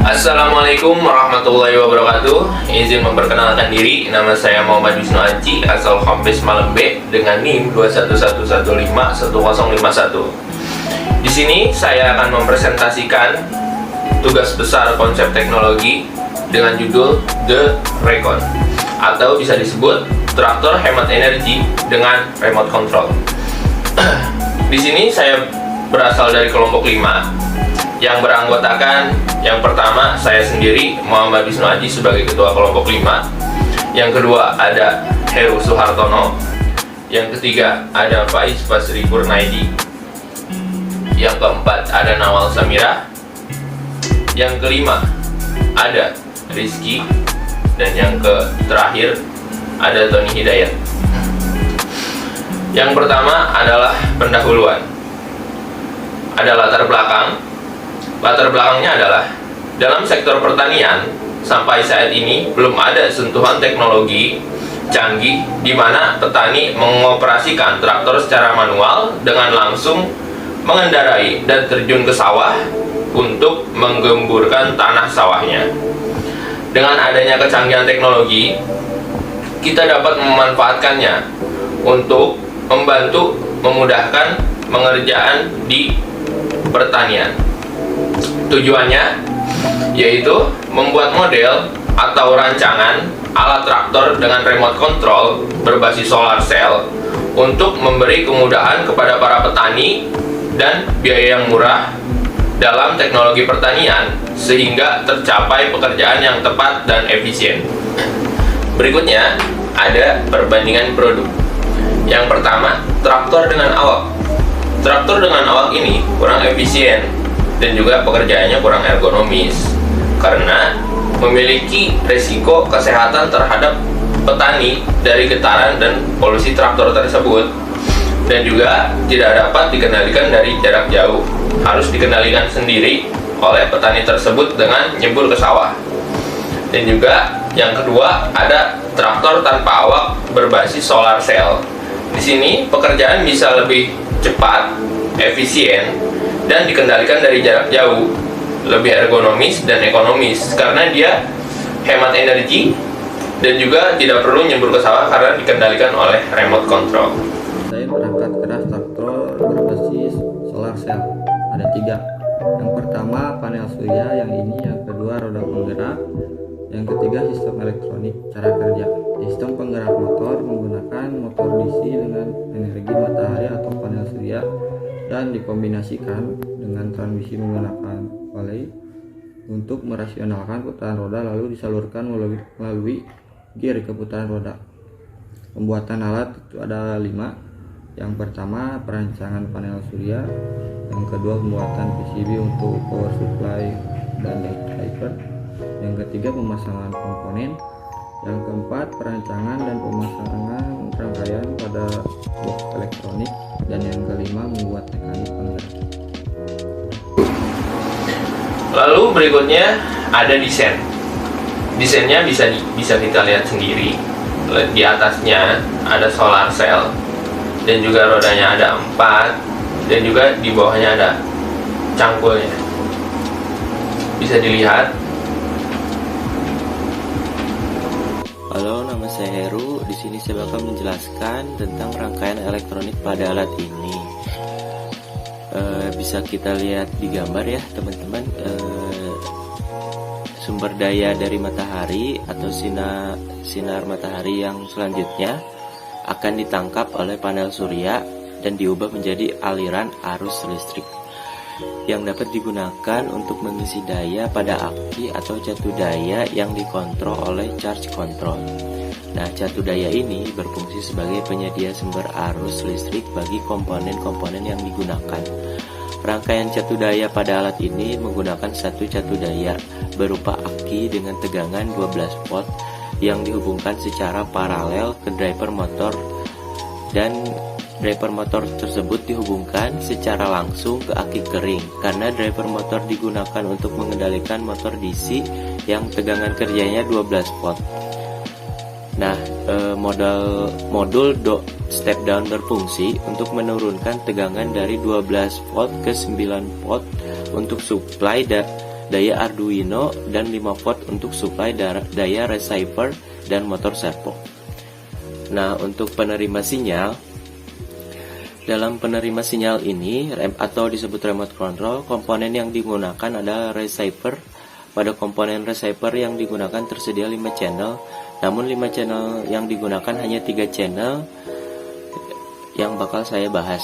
Assalamualaikum warahmatullahi wabarakatuh. Izin memperkenalkan diri, nama saya Muhammad Wisnu Aji, asal Homebase Malembe dengan NIM 211151051. Di sini saya akan mempresentasikan tugas besar konsep teknologi dengan judul The Recon, atau bisa disebut traktor hemat energi dengan remote control. Di sini saya berasal dari kelompok 5 yang beranggotakan, yang pertama saya sendiri Muhammad Wisnu Aji sebagai ketua kelompok 5, yang kedua ada Heru Suhartono, yang ketiga ada Faiz Basri Kurnaidi, yang keempat ada Nawal Samira, yang kelima ada Rizky, dan yang terakhir ada Tony Hidayat. Yang pertama adalah pendahuluan. Ada latar belakang. Latar belakangnya adalah dalam sektor pertanian sampai saat ini belum ada sentuhan teknologi canggih di mana petani mengoperasikan traktor secara manual dengan langsung mengendarai dan terjun ke sawah untuk menggemburkan tanah sawahnya. Dengan adanya kecanggihan teknologi, kita dapat memanfaatkannya untuk membantu memudahkan pengerjaan di pertanian. Tujuannya yaitu membuat model atau rancangan alat traktor dengan remote control berbasis solar cell untuk memberi kemudahan kepada para petani dan biaya yang murah dalam teknologi pertanian sehingga tercapai pekerjaan yang tepat dan efisien. Berikutnya ada perbandingan produk. Yang pertama, traktor dengan awak. Traktor dengan awak ini kurang efisien dan juga pekerjaannya kurang ergonomis karena memiliki risiko kesehatan terhadap petani dari getaran dan polusi traktor tersebut, dan juga tidak dapat dikendalikan dari jarak jauh, harus dikendalikan sendiri oleh petani tersebut dengan nyebur ke sawah. Dan juga yang kedua ada traktor tanpa awak berbasis solar cell. Di sini pekerjaan bisa lebih cepat, efisien, dan dikendalikan dari jarak jauh, lebih ergonomis dan ekonomis karena dia hemat energi dan juga tidak perlu nyebur ke sawah karena dikendalikan oleh remote control. Saya berangkat keras traktor berbasis solar cell. Ada 3. Yang pertama panel surya, yang ini, yang kedua roda penggerak, yang ketiga sistem elektronik. Cara kerja sistem penggerak motor menggunakan motor DC dengan energi matahari atau panel surya dan dikombinasikan dengan transmisi menggunakan valve untuk merasionalkan putaran roda, lalu disalurkan melalui gear ke putaran roda. Pembuatan alat itu ada 5. Yang pertama perancangan panel surya, yang kedua pembuatan PCB untuk power supply dan driver, yang ketiga pemasangan komponen, yang keempat perancangan dan pemasangan rangkaian pada box elektronik, dan yang kelima membuat mekanik penggerak. Lalu berikutnya ada desain. Desainnya bisa kita lihat sendiri. Di atasnya ada solar cell dan juga rodanya ada 4, dan juga di bawahnya ada cangkulnya. Bisa dilihat. Halo, nama saya Heru. Di sini saya bakal menjelaskan tentang rangkaian elektronik pada alat ini. Bisa kita lihat di gambar ya, teman-teman. Sumber daya dari matahari atau sinar matahari yang selanjutnya akan ditangkap oleh panel surya dan diubah menjadi aliran arus listrik yang dapat digunakan untuk mengisi daya pada aki atau catu daya yang dikontrol oleh charge control. Nah, catu daya ini berfungsi sebagai penyedia sumber arus listrik bagi komponen-komponen yang digunakan. Rangkaian catu daya pada alat ini menggunakan satu catu daya berupa aki dengan tegangan 12 volt yang dihubungkan secara paralel ke driver motor, dan driver motor tersebut dihubungkan secara langsung ke aki kering karena driver motor digunakan untuk mengendalikan motor DC yang tegangan kerjanya 12 volt. Nah, modul step down berfungsi untuk menurunkan tegangan dari 12 volt ke 9 volt untuk supply daya Arduino, dan 5 volt untuk suplai daya receiver dan motor servo. Nah, untuk penerima sinyal, dalam penerima sinyal ini atau disebut remote control, komponen yang digunakan adalah receiver. Pada komponen receiver yang digunakan tersedia 5 channel, namun 5 channel yang digunakan hanya 3 channel yang bakal saya bahas.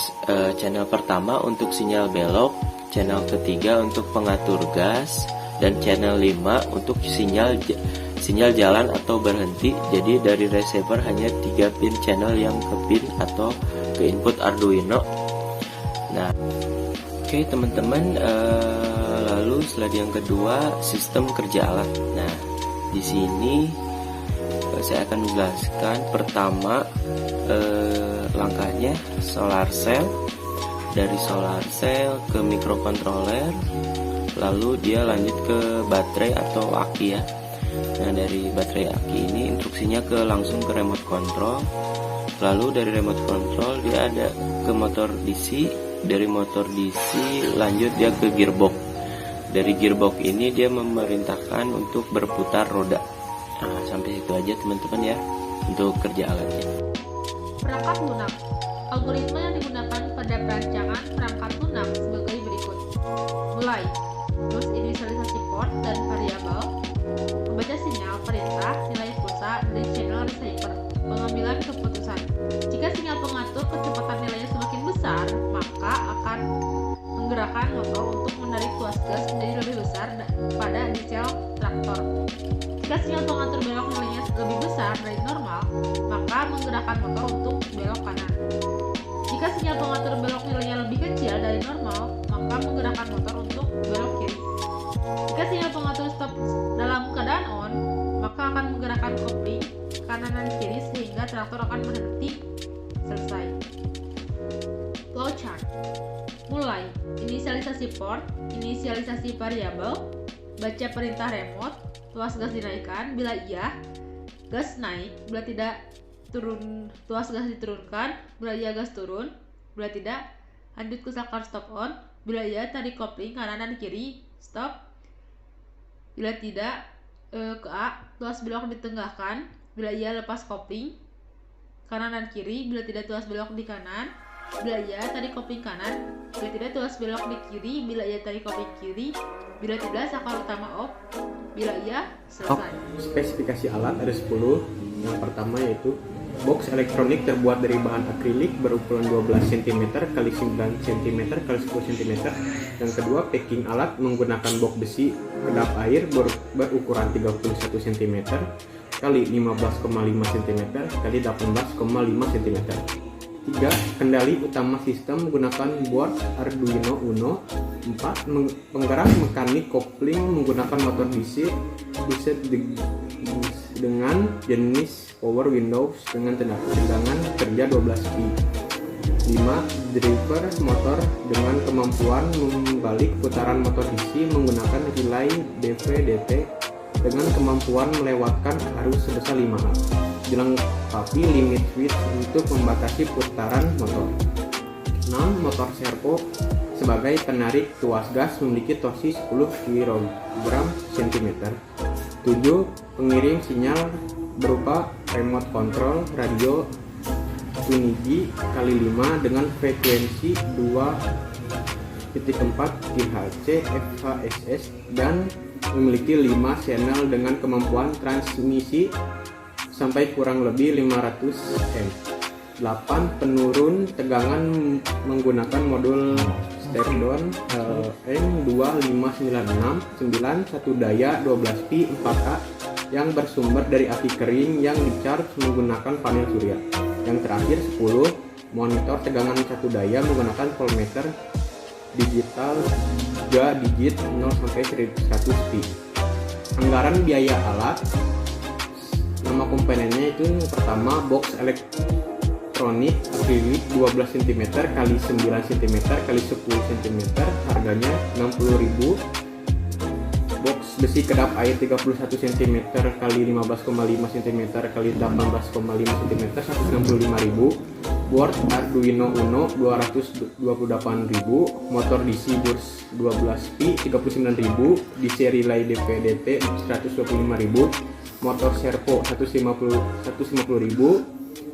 Channel pertama untuk sinyal belok, channel ketiga untuk pengatur gas, dan channel 5 untuk sinyal jalan atau berhenti. Jadi dari receiver hanya 3 pin channel yang ke pin atau ke input Arduino. Nah, oke teman-teman, lalu slide yang kedua, sistem kerja alat. Nah, di sini saya akan menjelaskan pertama langkahnya solar cell. Dari solar cell ke microcontroller, lalu dia lanjut ke baterai atau aki ya. Nah, dari baterai aki ini instruksinya langsung ke remote control. Lalu dari remote control dia ada ke motor DC. Dari motor DC lanjut dia ke gearbox. Dari gearbox ini dia memerintahkan untuk berputar roda. Nah, sampai situ aja teman-teman ya untuk kerja alatnya. Perangkat lunak. Algoritma yang digunakan pada perancangan perangkat lunak sebagai berikut. Mulai, terus inisialisasi port dan variabel, membaca sinyal perintah nilai pulsa dari channel receiver, pengambilan keputusan. Jika sinyal pengatur kecepatan nilainya semakin besar, maka akan menggerakkan motor untuk menarik tuas gas menjadi lebih besar pada diesel traktor. Jika sinyal pengatur belok nilainya lebih besar dari normal, maka menggerakkan motor untuk belok kanan. Jika sinyal pengatur belok nilainya lebih kecil dari normal, maka menggerakkan motor untuk belok kiri. Jika sinyal pengatur stop dalam keadaan on, maka akan menggerakkan kopling kanan dan kiri sehingga traktor akan berhenti. Selesai. Flowchart. Mulai, inisialisasi port, inisialisasi variabel, baca perintah remote, tuas gas dinaikkan bila iya, gas naik, bila tidak turun, tuas gas diturunkan, bila iya gas turun, bila tidak lanjut ke saklar stop on, bila iya tarik kopling kanan dan kiri, stop, bila tidak ke A, tuas belok ditenggahkan, bila iya lepas kopling kanan dan kiri, bila tidak tuas belok di kanan, bila iya tarik kopling kanan, bila tidak tuas belok di kiri, bila iya tarik kopling kiri, bila tidak saklar utama off, bila iya selesai. Spesifikasi alat ada 10. Yang pertama yaitu box elektronik terbuat dari bahan akrilik berukuran 12 cm x 9 cm x 10 cm. Yang kedua, packing alat menggunakan box besi kedap air berukuran 31 cm x 15,5 cm x 18,5 cm. 3. Kendali utama sistem menggunakan board Arduino Uno. 4. Penggerak mekanik kopling menggunakan motor DC dengan jenis power windows dengan tegangan kerja 12 V. 5. Driver motor dengan kemampuan membalik putaran motor DC menggunakan relay DV/DT dengan kemampuan melewatkan arus sebesar 5 A. Dilengkapi limit switch untuk membatasi putaran motor. 6. Motor servo sebagai penarik tuas gas memiliki torsi 10 kg/cm. 7. Pengirim sinyal berupa remote control radio 2G x 5 dengan frekuensi 2.4 GHz FHSS dan memiliki 5 channel dengan kemampuan transmisi sampai kurang lebih 500 M. 8. Penurun tegangan menggunakan modul step down M2596. 9. Satu daya 12V 4A yang bersumber dari aki kering yang di-charge menggunakan panel surya. Yang terakhir 10. Monitor tegangan satu daya menggunakan voltmeter digital 3 digit 0 sampai 100V. Anggaran biaya alat. Nama komponennya itu pertama box elektronik akrilik 12 cm x 9 cm x 10 cm, harganya 60.000. Box besi kedap air 31 cm x 15,5 cm x 18,5 cm 165.000. board Arduino Uno 228.000, motor DC Burst 12P 39.000, DC relay DP-DT 125.000, motor servo 150.000,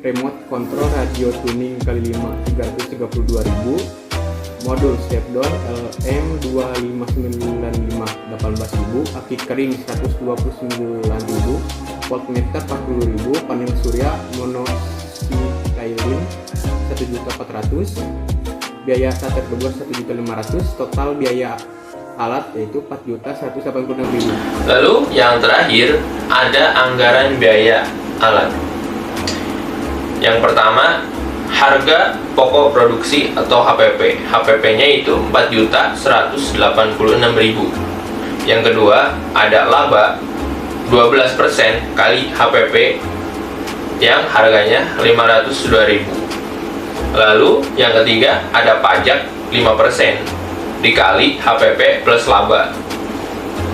remote control radio tuning x5 332.000, modul step down LM25958 18.000, aki kering 129.000, voltmeter 40.000, panel surya monosilane 1.400.000, biaya starter kedua 1.500.000, total biaya alat yaitu 4.186.000. Lalu yang terakhir ada anggaran biaya alat. Yang pertama, harga pokok produksi atau HPP. HPP-nya itu 4.186.000. Yang kedua, ada laba 12% kali HPP yang harganya 502.000. Lalu yang ketiga, ada pajak 5% dikali HPP plus laba,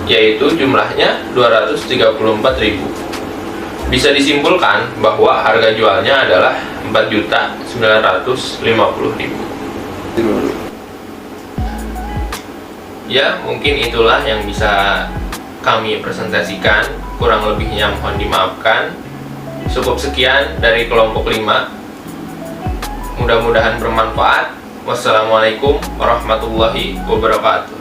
yaitu jumlahnya 234.000. Bisa disimpulkan bahwa harga jualnya adalah 4.950.000. Ya, mungkin itulah yang bisa kami presentasikan. Kurang lebihnya mohon dimaafkan. Cukup sekian dari kelompok 5. Mudah-mudahan bermanfaat. Wassalamualaikum warahmatullahi wabarakatuh.